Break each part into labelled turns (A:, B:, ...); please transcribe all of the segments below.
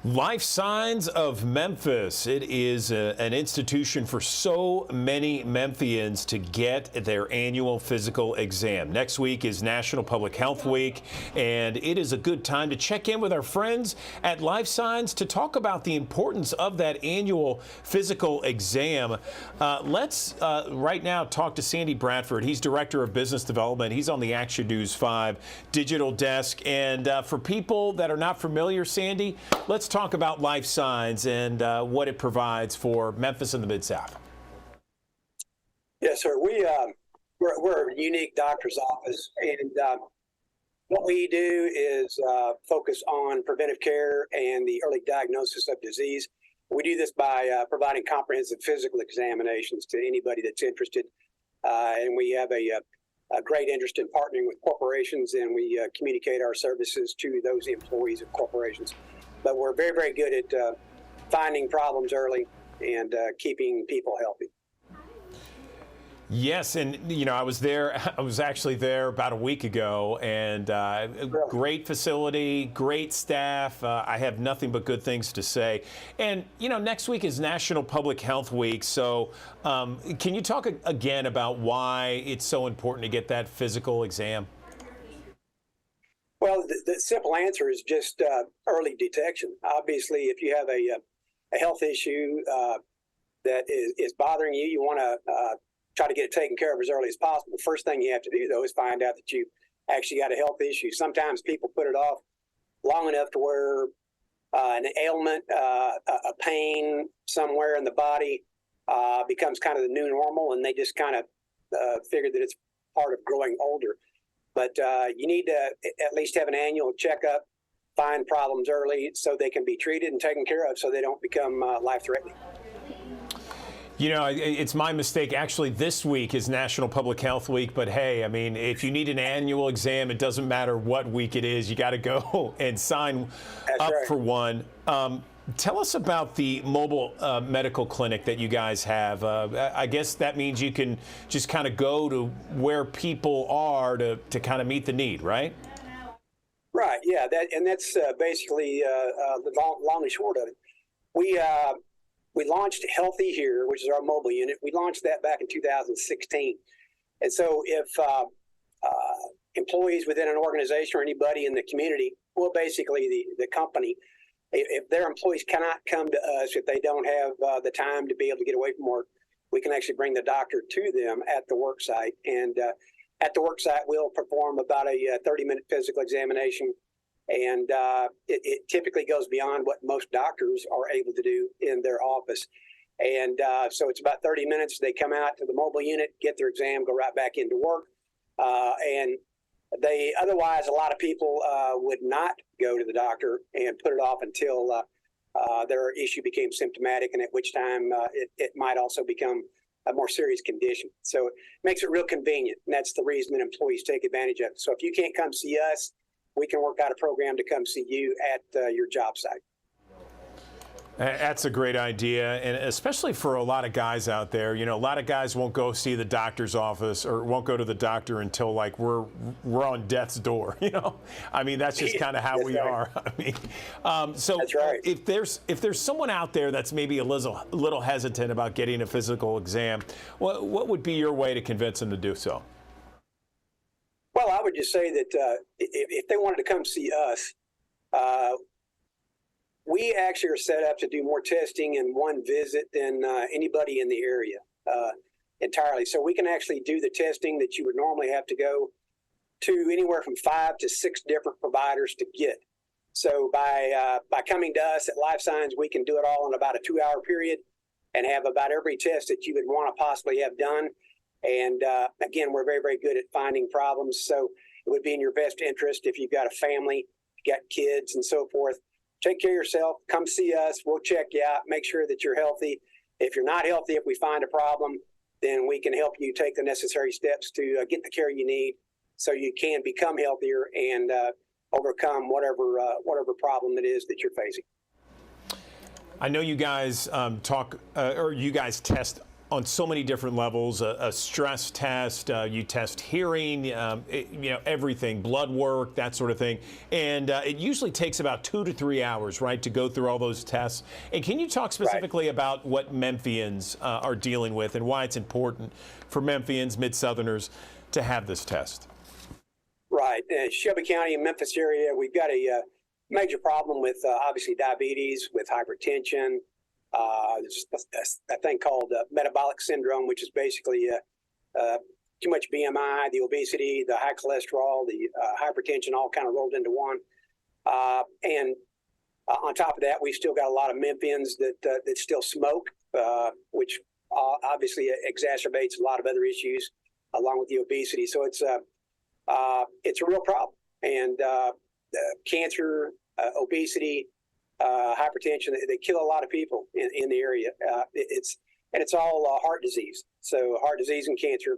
A: Life Signs of Memphis. It is an institution for so many Memphians to get their annual physical exam. Next week is National Public Health Week, and it is a good time to check in with our friends at Life Signs to talk about the importance of that annual physical exam. Let's right now talk to Sandy Bradford. He's Director of Business Development. He's on the Action News 5 digital desk. And for people that are not familiar, Sandy, let's talk about Life Signs and what it provides for Memphis and the Mid-South.
B: Yes, sir. We're a unique doctor's office, and what we do is focus on preventive care and the early diagnosis of disease. We do this by providing comprehensive physical examinations to anybody that's interested, and we have a great interest in partnering with corporations, and we communicate our services to those employees of corporations. But we're very, very good at finding problems early and keeping people healthy.
A: Yes, and you know, I was actually there about a week ago, and
B: Really?
A: great facility, great staff. I have nothing but good things to say. And you know, next week is National Public Health Week, so can you talk again about why it's so important to get that physical exam?
B: Well, the simple answer is just early detection. Obviously, if you have a health issue that is bothering you, you want to try to get it taken care of as early as possible. The first thing you have to do, though, is find out that you actually got a health issue. Sometimes people put it off long enough to where an ailment, a pain somewhere in the body becomes kind of the new normal, and they just kind of figure that it's part of growing older. But you need to at least have an annual checkup, find problems early so they can be treated and taken care of so they don't become life-threatening.
A: You know, it's my mistake. Actually, this week is National Public Health Week, but hey, I mean, if you need an annual exam, it doesn't matter what week it is. You got to go and sign up for one. Tell us about the mobile medical clinic that you guys have. I guess that means you can just kind of go to where people are to kind of meet the need, right?
B: Right, yeah, that's basically the long and short of it. We launched Healthy Here, which is our mobile unit. We launched that back in 2016. And so if employees within an organization or anybody in the community, well, basically the company, if their employees cannot come to us, if they don't have the time to be able to get away from work, we can actually bring the doctor to them at the work site. And at the work site, we'll perform about a 30-minute physical examination. And it typically goes beyond what most doctors are able to do in their office. And so it's about 30 minutes. They come out to the mobile unit, get their exam, go right back into work. And otherwise, a lot of people would not go to the doctor and put it off until their issue became symptomatic, and at which time it might also become a more serious condition. So it makes it real convenient, and that's the reason that employees take advantage of it. So if you can't come see us, we can work out a program to come see you at your job site.
A: That's a great idea, and especially for a lot of guys out there. You know, a lot of guys won't go see the doctor's office or won't go to the doctor until like we're on death's door. You know, I mean that's just kind of how we are. I mean, so
B: that's right.
A: If there's someone out there that's maybe a little hesitant about getting a physical exam, what would be your way to convince them to do so?
B: Well, I would just say that if they wanted to come see us, we actually are set up to do more testing in one visit than anybody in the area entirely. So we can actually do the testing that you would normally have to go to anywhere from 5 to 6 different providers to get. So by coming to us at Life Signs, we can do it all in about a 2-hour period and have about every test that you would want to possibly have done. And again, we're very, very good at finding problems. So it would be in your best interest if you've got a family, got kids and so forth. Take care of yourself. Come see us. We'll check you out. Make sure that you're healthy. If you're not healthy, if we find a problem, then we can help you take the necessary steps to get the care you need so you can become healthier and overcome whatever problem it is that you're facing.
A: I know you guys you guys test on so many different levels, a stress test, you test hearing, everything, blood work, that sort of thing. And it usually takes about 2 to 3 hours, right, to go through all those tests. And can you talk specifically about what Memphians are dealing with and why it's important for Memphians, Mid-Southerners, to have this test?
B: Right. Shelby County and Memphis area, we've got a major problem with obviously diabetes, with hypertension. There's a thing called metabolic syndrome, which is basically too much BMI, the obesity, the high cholesterol, the hypertension, all kind of rolled into one. And on top of that, we've still got a lot of Memphians that still smoke, which obviously exacerbates a lot of other issues along with the obesity. So it's a real problem. And cancer, obesity, hypertension, they kill a lot of people in the area. It's all heart disease. So heart disease and cancer.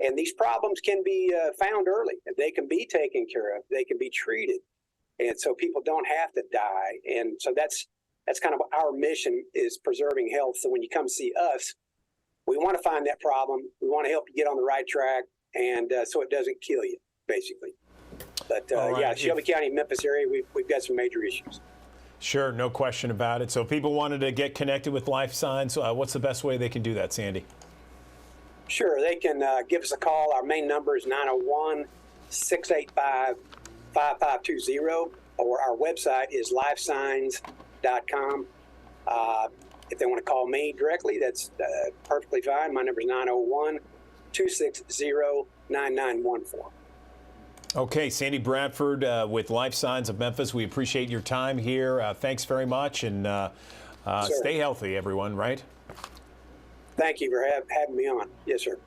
B: And these problems can be found early. They can be taken care of. They can be treated. And so people don't have to die. And so that's kind of our mission, is preserving health. So when you come see us, we want to find that problem. We want to help you get on the right track, and so it doesn't kill you, basically. But right. Shelby County, Memphis area, we've got some major issues.
A: Sure, no question about it. So if people wanted to get connected with Life Signs, what's the best way they can do that, Sandy?
B: Sure, they can give us a call. Our main number is 901-685-5520, or our website is lifesigns.com. If they want to call me directly, that's perfectly fine. My number is 901-260-9914.
A: Okay, Sandy Bradford with Life Signs of Memphis. We appreciate your time here. Thanks very much, and stay healthy, everyone, right?
B: Thank you for having me on. Yes, sir.